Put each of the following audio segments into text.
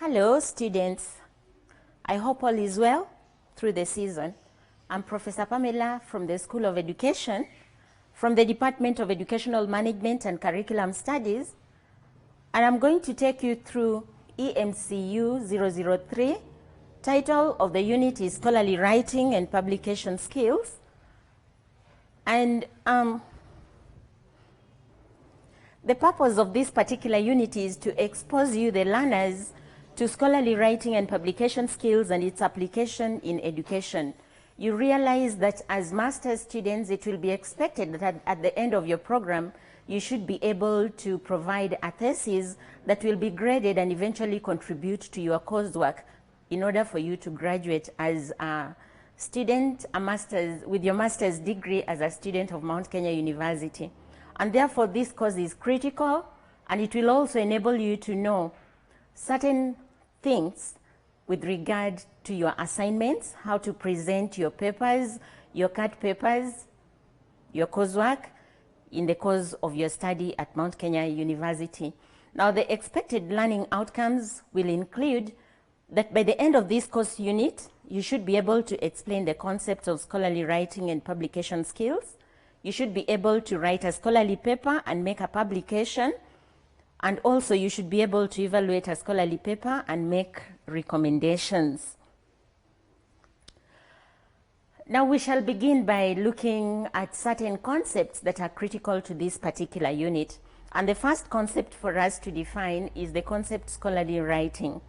Hello, students. I hope all is well through the season. I'm Professor Pamela from the School of Education, from the Department of Educational Management and Curriculum Studies, and I'm going to take you through EMCU 003. Title of the unit is Scholarly Writing and Publication Skills. And the purpose of this particular unit is to expose you, the learners, to scholarly writing and publication skills and its application in education. You realize that as master's students, it will be expected that at the end of your program, you should be able to provide a thesis that will be graded and eventually contribute to your coursework in order for you to graduate as a student, with your master's degree as a student of Mount Kenya University. And therefore, this course is critical, and it will also enable you to know certain things with regard to your assignments, how to present your papers, your cut papers, your coursework in the course of your study at Mount Kenya University. Now, the expected learning outcomes will include that by the end of this course unit, you should be able to explain the concepts of scholarly writing and publication skills. You should be able to write a scholarly paper and make a publication. And also, you should be able to evaluate a scholarly paper and make recommendations. Now, we shall begin by looking at certain concepts that are critical to this particular unit. And the first concept for us to define is the concept scholarly writing.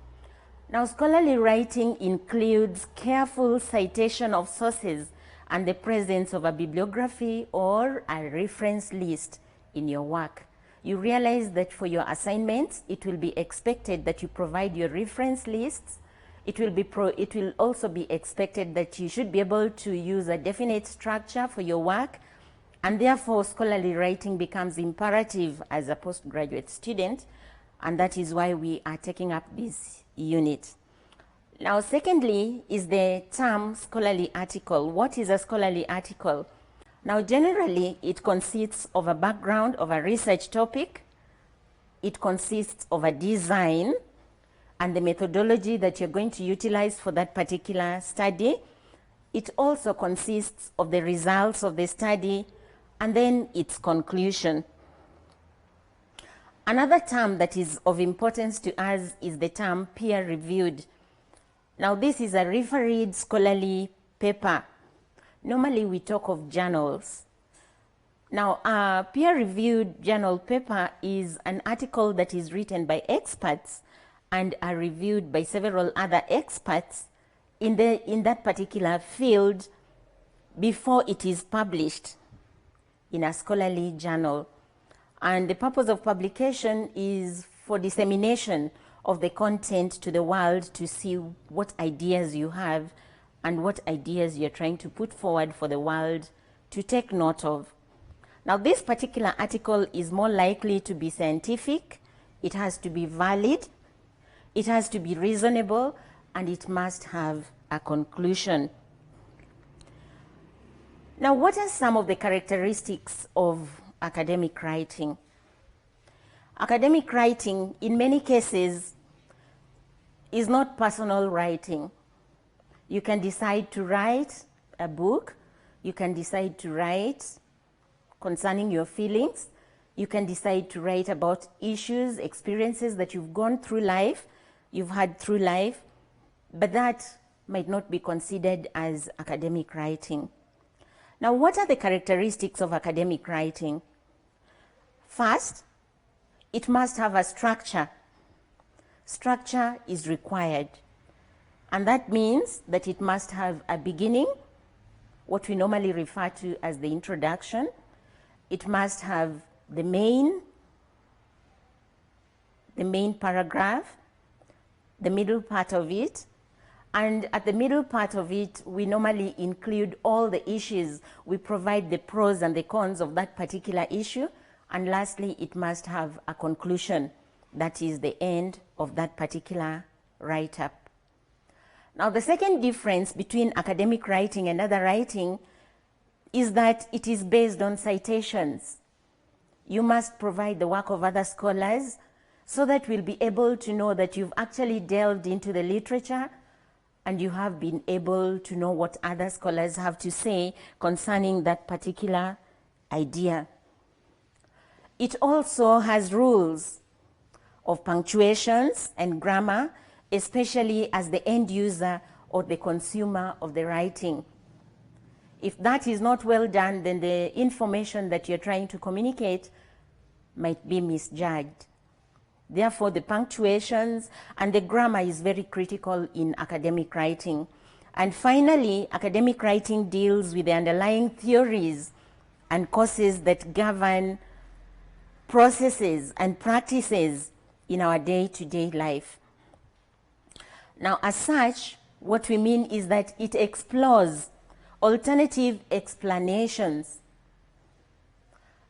Now, scholarly writing includes careful citation of sources and the presence of a bibliography or a reference list in your work. You realize that for your assignments, it will be expected that you provide your reference lists. It will also be expected that you should be able to use a definite structure for your work, and therefore scholarly writing becomes imperative as a postgraduate student, and that is why we are taking up this unit. Now, secondly is the term scholarly article. What is a scholarly article? Now, generally, it consists of a background of a research topic. It consists of a design and the methodology that you're going to utilize for that particular study. It also consists of the results of the study and then its conclusion. Another term that is of importance to us is the term peer-reviewed. Now, this is a refereed scholarly paper. Normally, we talk of journals. Now, a peer-reviewed journal paper is an article that is written by experts and are reviewed by several other experts in that particular field before it is published in a scholarly journal. And the purpose of publication is for dissemination of the content to the world to see what ideas you have and what ideas you're trying to put forward for the world to take note of. Now, this particular article is more likely to be scientific, it has to be valid, it has to be reasonable, and it must have a conclusion. Now, what are some of the characteristics of academic writing? Academic writing, in many cases, is not personal writing. You can decide to write a book. You can decide to write concerning your feelings. You can decide to write about issues, experiences that you've gone through life, you've had through life, but that might not be considered as academic writing. Now, what are the characteristics of academic writing? First, it must have a structure. Structure is required. And that means that it must have a beginning, what we normally refer to as the introduction. It must have the main paragraph, the middle part of it, and at the middle part of it, we normally include all the issues. We provide the pros and the cons of that particular issue, and lastly, it must have a conclusion. That is the end of that particular write-up. Now, the second difference between academic writing and other writing is that it is based on citations. You must provide the work of other scholars so that we'll be able to know that you've actually delved into the literature and you have been able to know what other scholars have to say concerning that particular idea. It also has rules of punctuations and grammar, especially as the end user or the consumer of the writing. If that is not well done, then the information that you're trying to communicate might be misjudged. Therefore, the punctuations and the grammar is very critical in academic writing. And finally, academic writing deals with the underlying theories and causes that govern processes and practices in our day-to-day life. Now, as such, what we mean is that it explores alternative explanations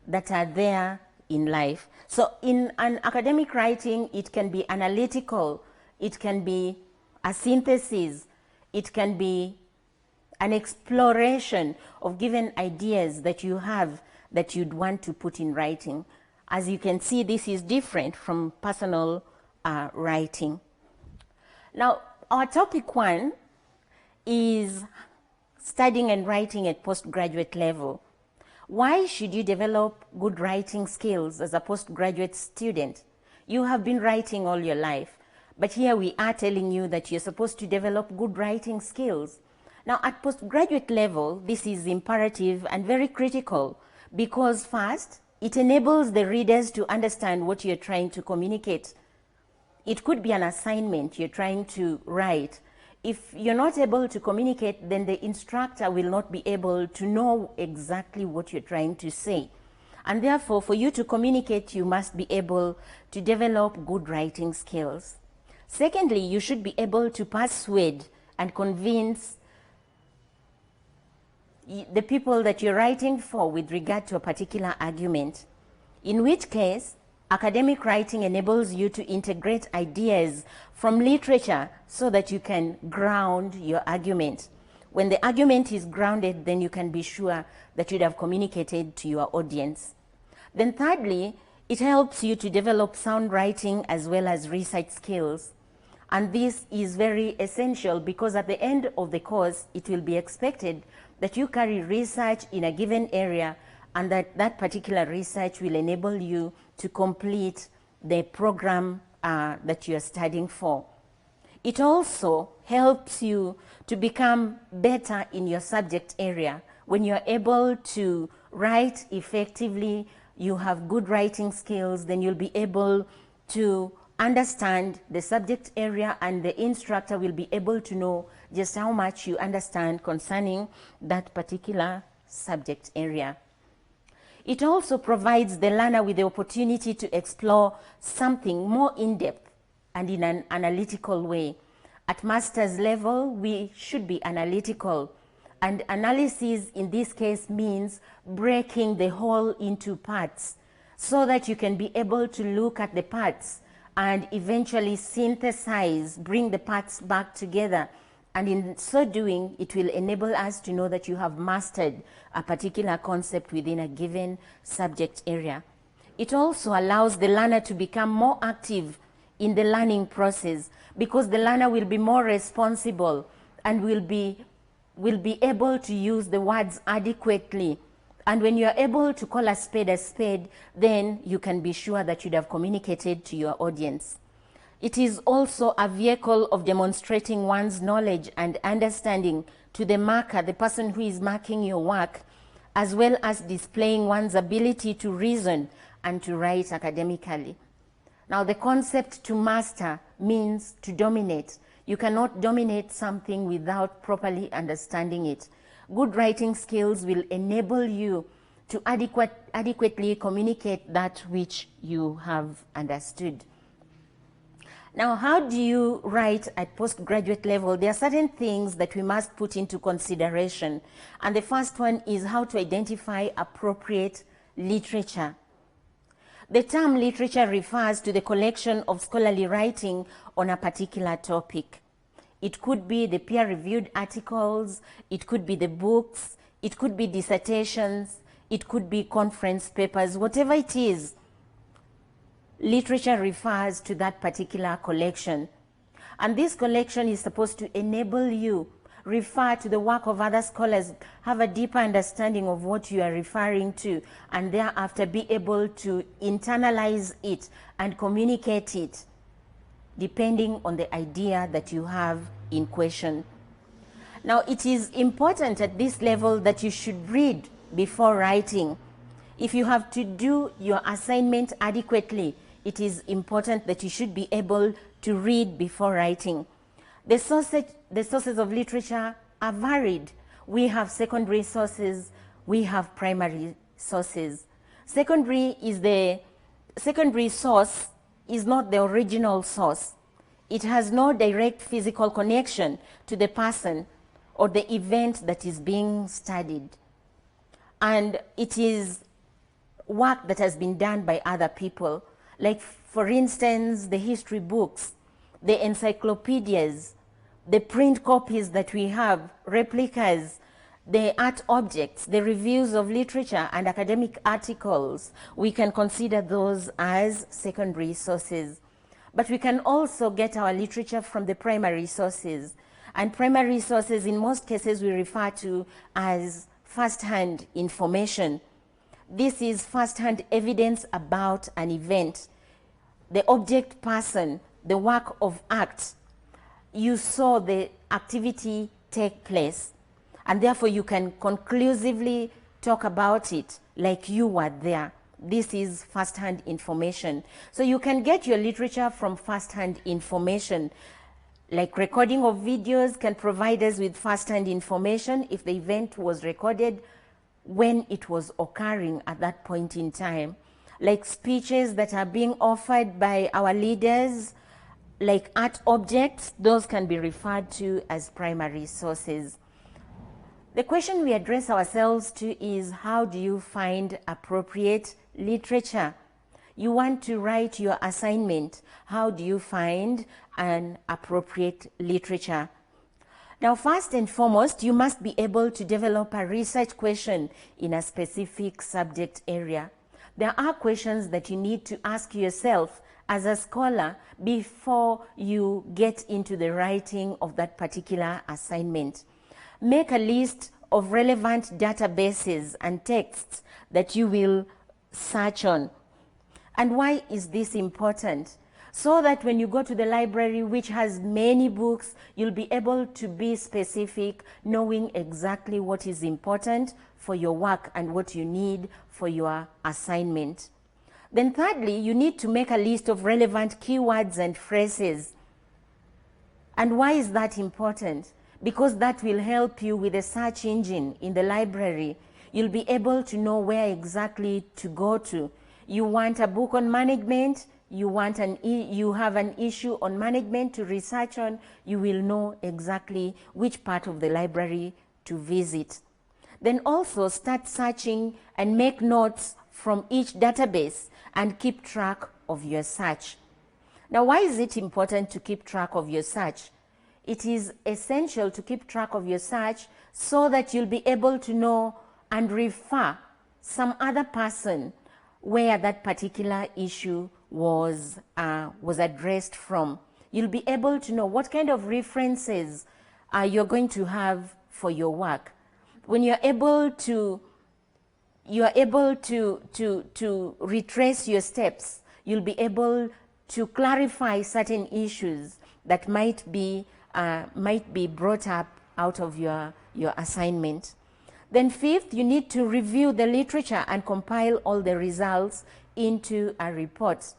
that are there in life. So in an academic writing, it can be analytical, it can be a synthesis, it can be an exploration of given ideas that you have that you'd want to put in writing. As you can see, this is different from personal writing. Now, our topic 1 is studying and writing at postgraduate level. Why should you develop good writing skills as a postgraduate student? You have been writing all your life, but here we are telling you that you're supposed to develop good writing skills. Now, at postgraduate level, this is imperative and very critical because first, it enables the readers to understand what you're trying to communicate. It could be an assignment you're trying to write. If you're not able to communicate, then the instructor will not be able to know exactly what you're trying to say. And therefore, for you to communicate, you must be able to develop good writing skills. Secondly, you should be able to persuade and convince the people that you're writing for with regard to a particular argument, in which case, academic writing enables you to integrate ideas from literature so that you can ground your argument. When the argument is grounded, then you can be sure that you'd have communicated to your audience. Then thirdly, it helps you to develop sound writing as well as research skills. And this is very essential because at the end of the course, it will be expected that you carry research in a given area and that particular research will enable you to complete the program that you are studying for. It also helps you to become better in your subject area. When you're able to write effectively, you have good writing skills, then you'll be able to understand the subject area and the instructor will be able to know just how much you understand concerning that particular subject area. It also provides the learner with the opportunity to explore something more in-depth and in an analytical way. At master's level, we should be analytical. And analysis in this case means breaking the whole into parts so that you can be able to look at the parts and eventually synthesize, bring the parts back together. And in so doing, it will enable us to know that you have mastered a particular concept within a given subject area. It also allows the learner to become more active in the learning process because the learner will be more responsible and will be able to use the words adequately. And when you are able to call a spade, then you can be sure that you'd have communicated to your audience. It is also a vehicle of demonstrating one's knowledge and understanding to the marker, the person who is marking your work, as well as displaying one's ability to reason and to write academically. Now, the concept to master means to dominate. You cannot dominate something without properly understanding it. Good writing skills will enable you to adequately communicate that which you have understood. Now, how do you write at postgraduate level? There are certain things that we must put into consideration. And the first one is how to identify appropriate literature. The term literature refers to the collection of scholarly writing on a particular topic. It could be the peer-reviewed articles, it could be the books, it could be dissertations, it could be conference papers, whatever it is. literature refers to that particular collection. And this collection is supposed to enable you refer to the work of other scholars, have a deeper understanding of what you are referring to, and thereafter be able to internalize it and communicate it depending on the idea that you have in question. Now, it is important at this level that you should read before writing. If you have to do your assignment adequately, it is important that you should be able to read before writing. The sources of literature are varied. We have secondary sources, we have primary sources. Secondary source is not the original source. It has no direct physical connection to the person or the event that is being studied. And it is work that has been done by other people. Like, for instance, the history books, the encyclopedias, the print copies that we have, replicas, the art objects, the reviews of literature and academic articles. We can consider those as secondary sources. But we can also get our literature from the primary sources. And primary sources, in most cases, we refer to as first-hand information. This is first-hand evidence about an event. The object person, the work of art, you saw the activity take place, and therefore you can conclusively talk about it like you were there. This is first-hand information. So you can get your literature from first-hand information. Like recording of videos can provide us with first-hand information if the event was recorded when it was occurring at that point in time. Like speeches that are being offered by our leaders, like art objects, those can be referred to as primary sources. The question we address ourselves to is, how do you find appropriate literature? You want to write your assignment. How do you find an appropriate literature? Now, first and foremost, you must be able to develop a research question in a specific subject area. There are questions that you need to ask yourself as a scholar before you get into the writing of that particular assignment. Make a list of relevant databases and texts that you will search on. And why is this important? So that when you go to the library, which has many books, you'll be able to be specific, knowing exactly what is important for your work and what you need for your assignment. Then thirdly, you need to make a list of relevant keywords and phrases. And why is that important? Because that will help you with a search engine in the library. You'll be able to know where exactly to go to. You want a book on management, you have an issue on management to research on, you will know exactly which part of the library to visit. Then also start searching and make notes from each database and keep track of your search. Now, why is it important to keep track of your search? It is essential to keep track of your search so that you'll be able to know and refer some other person where that particular issue was addressed from. You'll be able to know what kind of references you're going to have for your work. When you're able to retrace your steps, you'll be able to clarify certain issues that might be brought up out of your assignment. Then fifth, you need to review the literature and compile all the results into a report.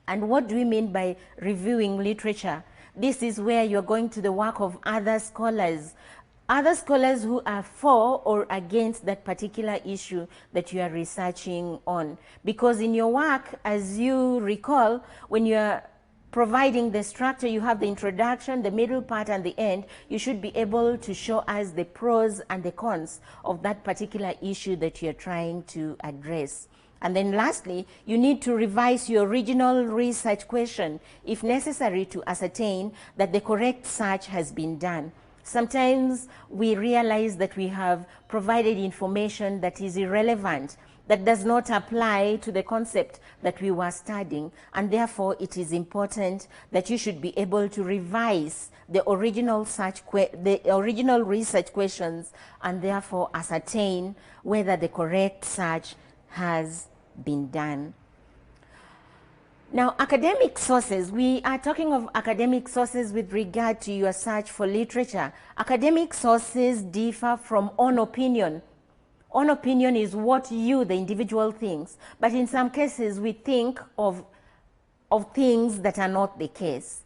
And what do we mean by reviewing literature? This is where you're going to the work of other scholars who are for or against that particular issue that you are researching on. Because in your work, as you recall, when you're providing the structure, you have the introduction, the middle part, and the end. You should be able to show us the pros and the cons of that particular issue that you're trying to address. And then lastly, you need to revise your original research question if necessary to ascertain that the correct search has been done. Sometimes we realize that we have provided information that is irrelevant, that does not apply to the concept that we were studying, and therefore it is important that you should be able to revise the original research questions and therefore ascertain whether the correct search has been done. Now, academic sources, we are talking of academic sources with regard to your search for literature. Academic sources differ from own opinion. Own opinion is what you, the individual, thinks, but in some cases we think of things that are not the case.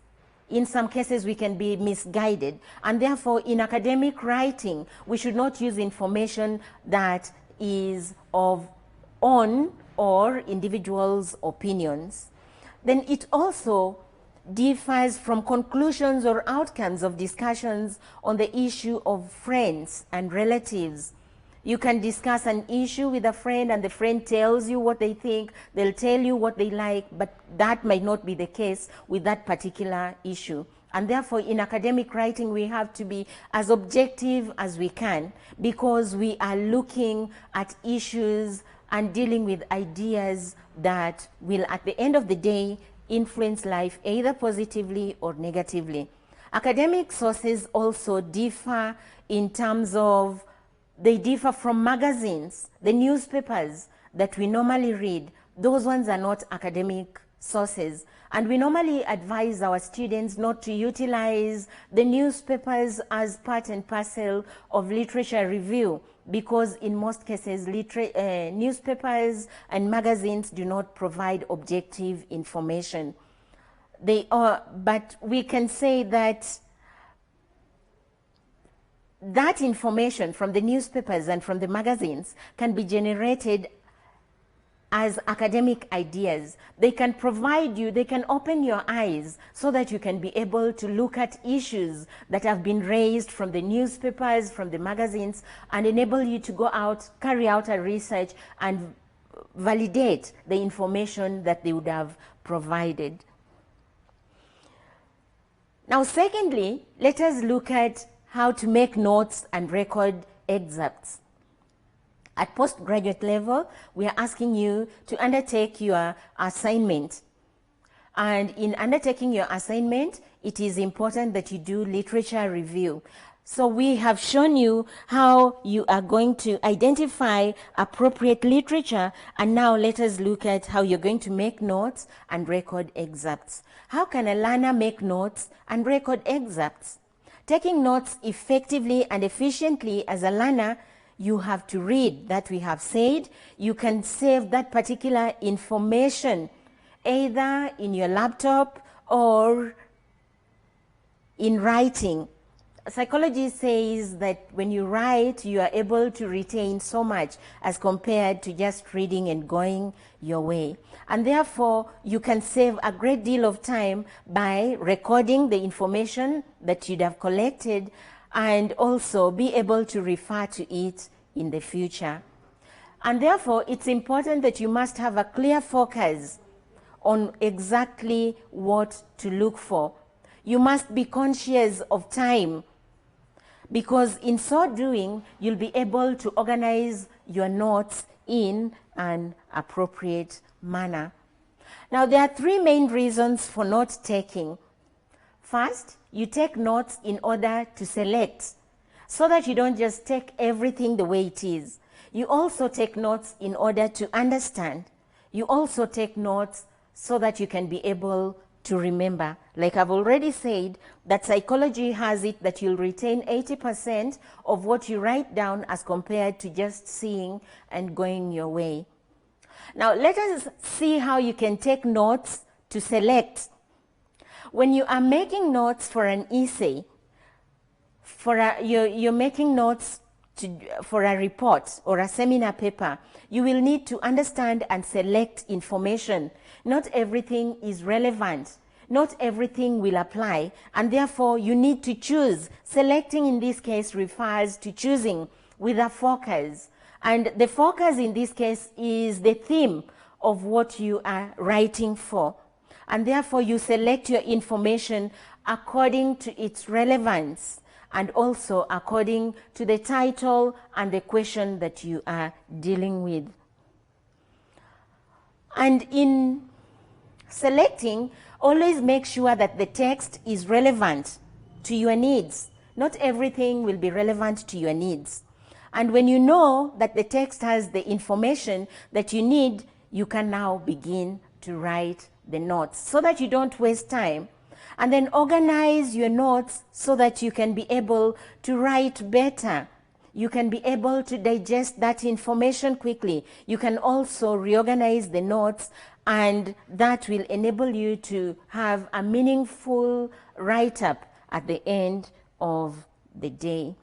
In some cases we can be misguided, and therefore in academic writing we should not use information that is of own or individuals' opinions. Then it also differs from conclusions or outcomes of discussions on the issue of friends and relatives. You can discuss an issue with a friend and the friend tells you what they think, they'll tell you what they like, but that might not be the case with that particular issue. And therefore in academic writing we have to be as objective as we can, because we are looking at issues and dealing with ideas that will at the end of the day influence life either positively or negatively. Academic sources also differ in terms of, they differ from magazines, the newspapers that we normally read. Those ones are not academic sources. And we normally advise our students not to utilize the newspapers as part and parcel of literature review, because in most cases newspapers and magazines do not provide objective information. But we can say that that information from the newspapers and from the magazines can be generated as academic ideas. They can provide you, they can open your eyes so that you can be able to look at issues that have been raised from the newspapers, from the magazines, and enable you to go out, carry out a research and validate the information that they would have provided. Now, secondly, let us look at how to make notes and record excerpts. At postgraduate level, we are asking you to undertake your assignment. And in undertaking your assignment, it is important that you do literature review. So we have shown you how you are going to identify appropriate literature, and now let us look at how you're going to make notes and record excerpts. How can a learner make notes and record excerpts? Taking notes effectively and efficiently as a learner, you have to read that we have said. You can save that particular information either in your laptop or in writing. Psychology says that when you write, you are able to retain so much as compared to just reading and going your way. And therefore, you can save a great deal of time by recording the information that you'd have collected and also be able to refer to it in the future. And therefore, it's important that you must have a clear focus on exactly what to look for. You must be conscious of time, because in so doing, you'll be able to organize your notes in an appropriate manner. Now, there are three main reasons for note taking. First, you take notes in order to select, so that you don't just take everything the way it is. You also take notes in order to understand. You also take notes so that you can be able to remember. Like I've already said, that psychology has it that you'll retain 80% of what you write down as compared to just seeing and going your way. Now, let us see how you can take notes to select. When you are making notes for an essay, you're making notes for a report or a seminar paper, you will need to understand and select information. Not everything is relevant. Not everything will apply, and therefore you need to choose. Selecting in this case refers to choosing with a focus. And the focus in this case is the theme of what you are writing for. And therefore you select your information according to its relevance and also according to the title and the question that you are dealing with. And in selecting, always make sure that the text is relevant to your needs. Not everything will be relevant to your needs. And when you know that the text has the information that you need, you can now begin to write the notes so that you don't waste time. And then organize your notes so that you can be able to write better. You can be able to digest that information quickly. You can also reorganize the notes, and that will enable you to have a meaningful write-up at the end of the day.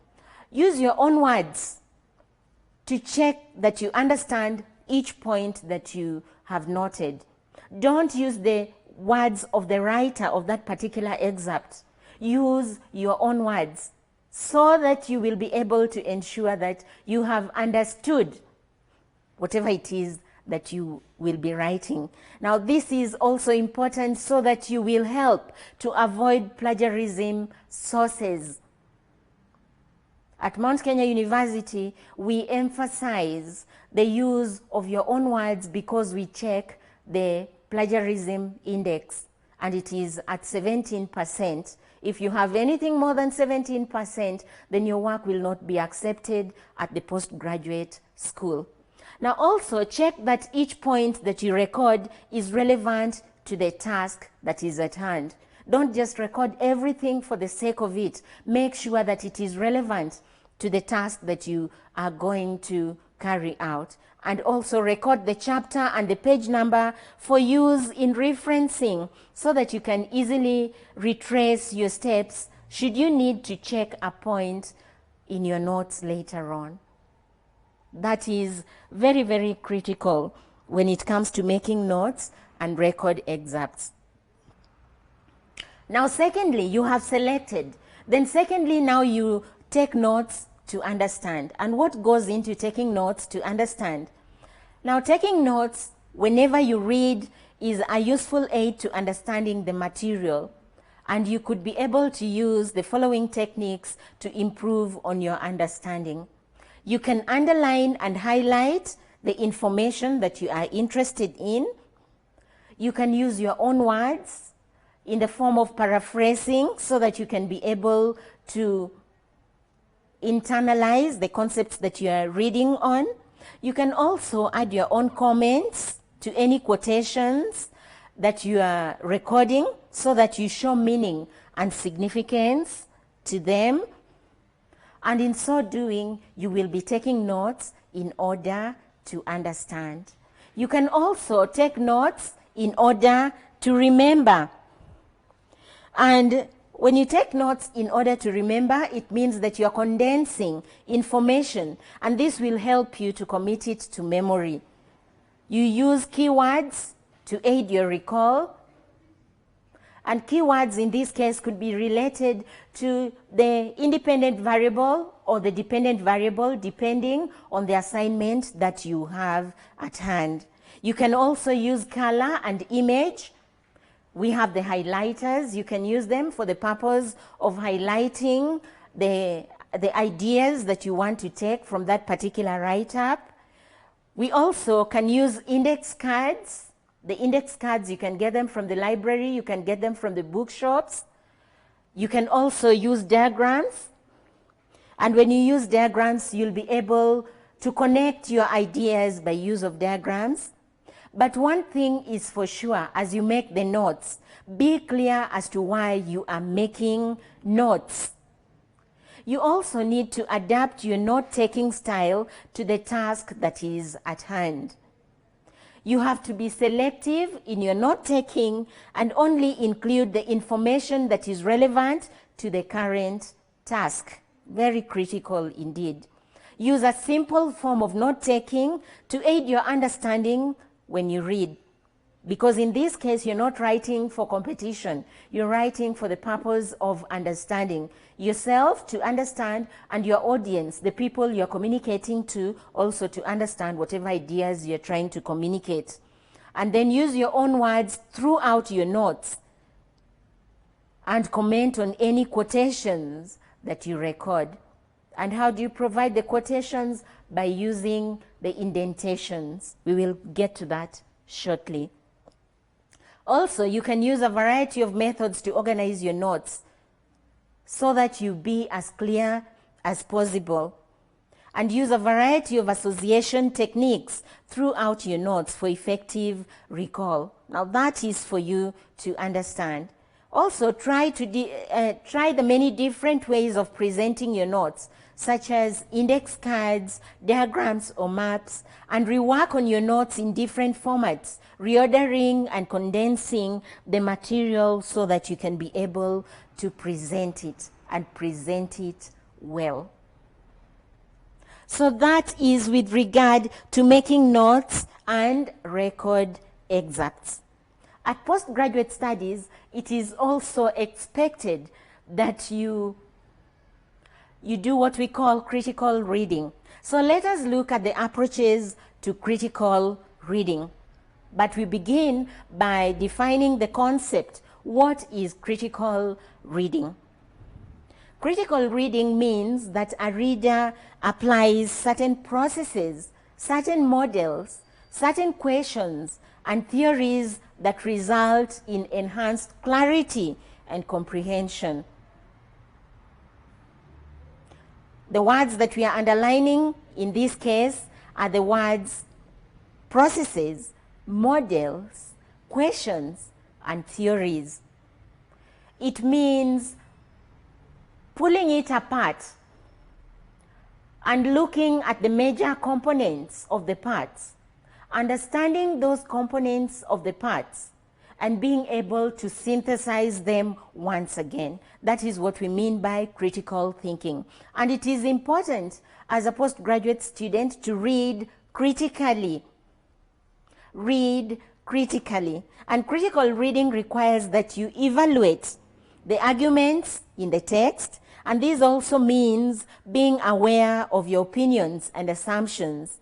Use your own words to check that you understand each point that you have noted. Don't use the words of the writer of that particular excerpt. Use your own words so that you will be able to ensure that you have understood whatever it is that you will be writing. Now, this is also important so that you will help to avoid plagiarism sources. At Mount Kenya University, we emphasize the use of your own words because we check the plagiarism index, and it is at 17%. If you have anything more than 17%, then your work will not be accepted at the postgraduate school. Now also check that each point that you record is relevant to the task that is at hand. Don't just record everything for the sake of it. Make sure that it is relevant to the task that you are going to carry out. And also record the chapter and the page number for use in referencing so that you can easily retrace your steps should you need to check a point in your notes later on. That is very, very critical when it comes to making notes and record excerpts. Now, secondly, you have selected. Then secondly, now you take notes to understand. And what goes into taking notes to understand? Now, taking notes whenever you read is a useful aid to understanding the material. And you could be able to use the following techniques to improve on your understanding. You can underline and highlight the information that you are interested in. You can use your own words in the form of paraphrasing so that you can be able to internalize the concepts that you are reading on. You can also add your own comments to any quotations that you are recording so that you show meaning and significance to them. And in so doing, you will be taking notes in order to understand. You can also take notes in order to remember. And when you take notes in order to remember, it means that you are condensing information, and this will help you to commit it to memory. You use keywords to aid your recall. And keywords in this case could be related to the independent variable or the dependent variable depending on the assignment that you have at hand. You can also use color and image. We have the highlighters. You can use them for the purpose of highlighting the ideas that you want to take from that particular write-up. We also can use index cards. The index cards, you can get them from the library, you can get them from the bookshops. You can also use diagrams. And when you use diagrams, you'll be able to connect your ideas by use of diagrams. But one thing is for sure, as you make the notes, be clear as to why you are making notes. You also need to adapt your note-taking style to the task that is at hand. You have to be selective in your note-taking and only include the information that is relevant to the current task. Very critical indeed. Use a simple form of note-taking to aid your understanding when you read. Because in this case, you're not writing for competition. You're writing for the purpose of understanding yourself to understand, and your audience, the people you're communicating to, also to understand whatever ideas you're trying to communicate. And then use your own words throughout your notes and comment on any quotations that you record. And how do you provide the quotations? By using the indentations. We will get to that shortly. Also, you can use a variety of methods to organize your notes so that you be as clear as possible, and use a variety of association techniques throughout your notes for effective recall. Now that is for you to understand. Also, try the many different ways of presenting your notes, such as index cards, diagrams, or maps, and rework on your notes in different formats, reordering and condensing the material so that you can be able to present it, and present it well. So that is with regard to making notes and record excerpts. At postgraduate studies, it is also expected that you do what we call critical reading. So let us look at the approaches to critical reading. But we begin by defining the concept. What is critical reading? Critical reading means that a reader applies certain processes, certain models, certain questions, and theories that result in enhanced clarity and comprehension. The words that we are underlining in this case are the words processes, models, questions, and theories. It means pulling it apart and looking at the major components of the parts, understanding those components of the parts, and being able to synthesize them once again. That is what we mean by critical thinking. And it is important as a postgraduate student to read critically. Read critically. And critical reading requires that you evaluate the arguments in the text, and this also means being aware of your opinions and assumptions,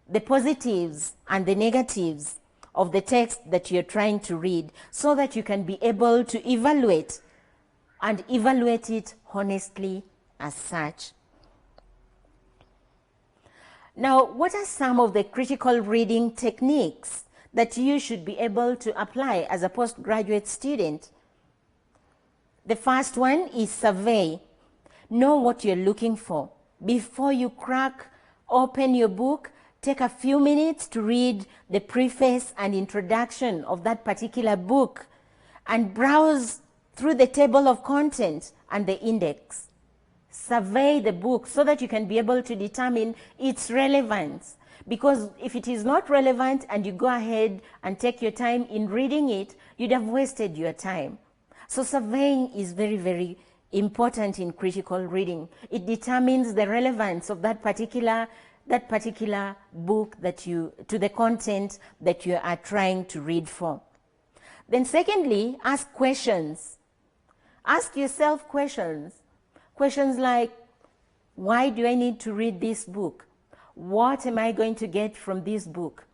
the positives and the negatives of the text that you're trying to read, so that you can be able to evaluate and evaluate it honestly as such. Now, what are some of the critical reading techniques that you should be able to apply as a postgraduate student? The first one is survey. Know what you're looking for. Before you crack open your book, take a few minutes to read the preface and introduction of that particular book and browse through the table of contents and the index. Survey the book so that you can be able to determine its relevance. Because if it is not relevant and you go ahead and take your time in reading it, you'd have wasted your time. So surveying is very, very important in critical reading. It determines the relevance of that particular book to the content that you are trying to read for. Then secondly, ask questions. Ask yourself questions. Questions like, why do I need to read this book? What am I going to get from this book?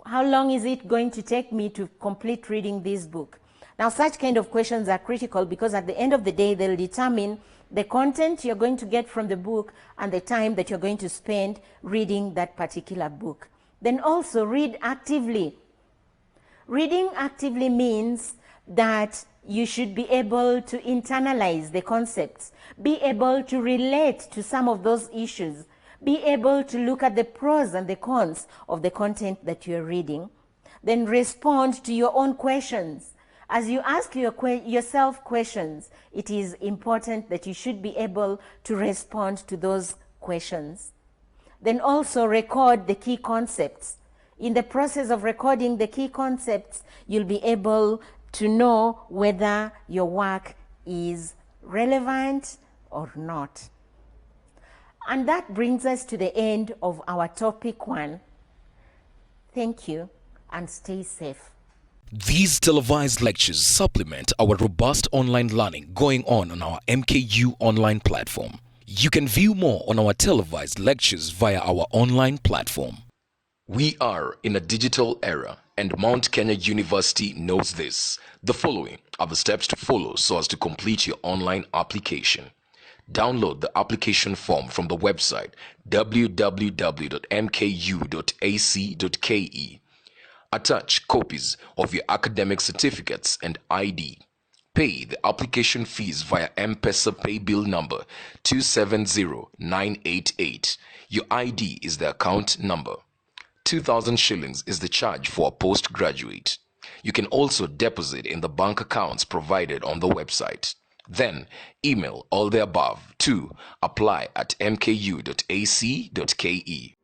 How long is it going to take me to complete reading this book? Now, such kind of questions are critical because at the end of the day, they'll determine the content you're going to get from the book and the time that you're going to spend reading that particular book. Then also read actively. Reading actively means that you should be able to internalize the concepts, be able to relate to some of those issues, be able to look at the pros and the cons of the content that you're reading. Then respond to your own questions. As you ask yourself questions, it is important that you should be able to respond to those questions. Then also record the key concepts. In the process of recording the key concepts, you'll be able to know whether your work is relevant or not. And that brings us to the end of our topic 1. Thank you and stay safe. These televised lectures supplement our robust online learning going on our EMCU online platform. You can view more on our televised lectures via our online platform. We are in a digital era, and Mount Kenya University knows this. The following are the steps to follow so as to complete your online application. Download the application form from the website www.mku.ac.ke. Attach copies of your academic certificates and ID. Pay the application fees via M-Pesa pay bill number 270988. Your ID is the account number. 2,000 shillings is the charge for a postgraduate. You can also deposit in the bank accounts provided on the website. Then email all the above to apply@mku.ac.ke.